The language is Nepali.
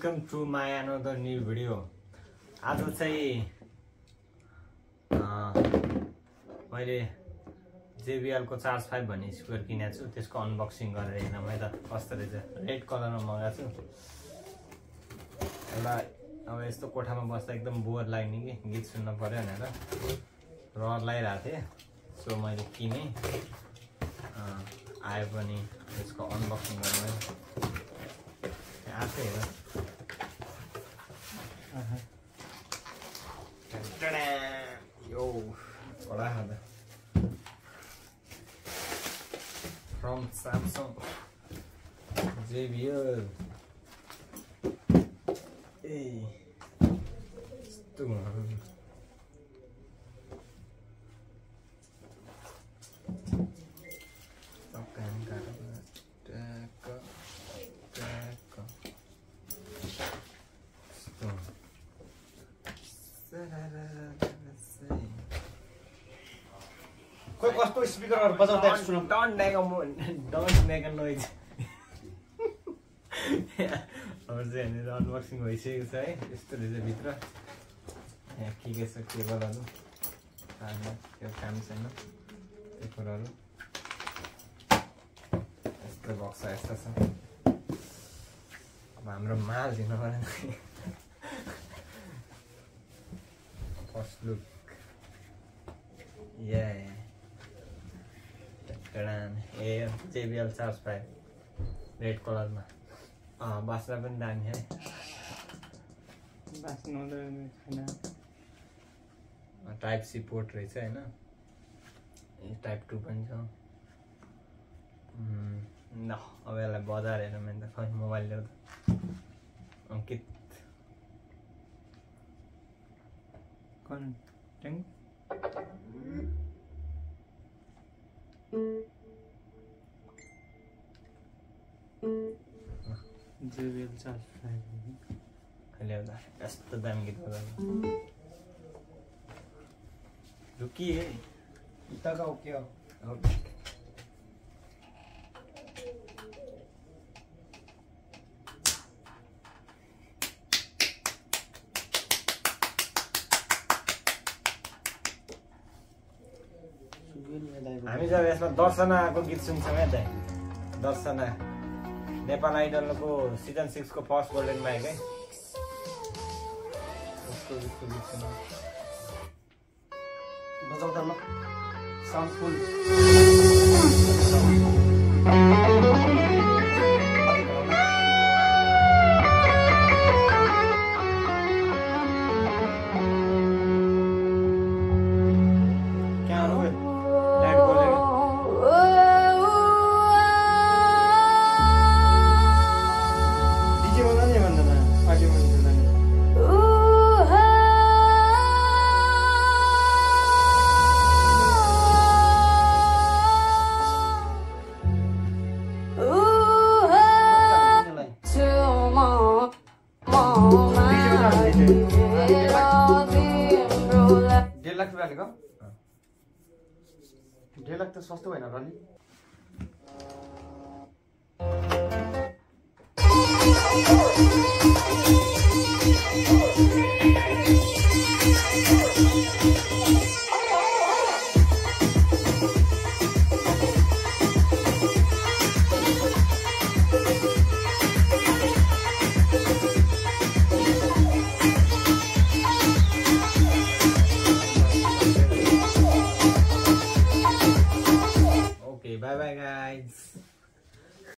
Welcome to my another new video. आज चाहिँ मैले JBL को चार्ज 5 भन्ने स्पिकर किनेको छु, त्यसको अनबक्सिङ गरेर हेर्न मैले त कस्तो रहेछ। रेड कलरमा मगाएको छु। एउटा अब यस्तो कोठामा बस्दा एकदम बोर लाग्ने कि गीत सुन्न पर्यो भनेर रहर लगाइरहेको थिएँ, सो मैले किने। आयो पनि यसको अनबक्सिङ गर्नु आफै हेर। यो बडा खाँदा फ्रम Samsung JBL। ए यस्तो कोही कस्तो स्पिकरहरु बजाउँदा सुनौ। Don't make a noise. अब चाहिँ हामीले अनबक्सिङ भइसकेको छ है। यस्तो रहेछ भित्र। यहाँ के छ केबलहरु, त्यो काम छैन त्यो कुराहरु। यस्तो बक्स यस्तो छ। अब हाम्रो माल दिनु पर्यो। First look JBL charge 5 red कलरमा। बास्न पनि दामी है। बास्न छैन। टाइप सी पोर्ट रहेछ हैन। टाइप 2 पनि छ। न अब यसलाई बजार हेर्नु मैले त खै मोबाइल ल्याउँदा। अंकित कन्टेन्ट JBL चार्ज 5 ल्याउँदा यस्तो दामी गीत बजाउँदा रुकिए इताका हो क्या हामी जब यसमा दर्शनाको गीत सुन्छौँ है दाइ। दर्शना नेपाल आइडलको सिजन 6 को फर्स्ट गोल्डन माइक है। उसको गीत सुनौँ बजाउँदा ल साउन्डफुल। डेढ़ लाख तो सस्तो भएन र नि। Bye bye guys.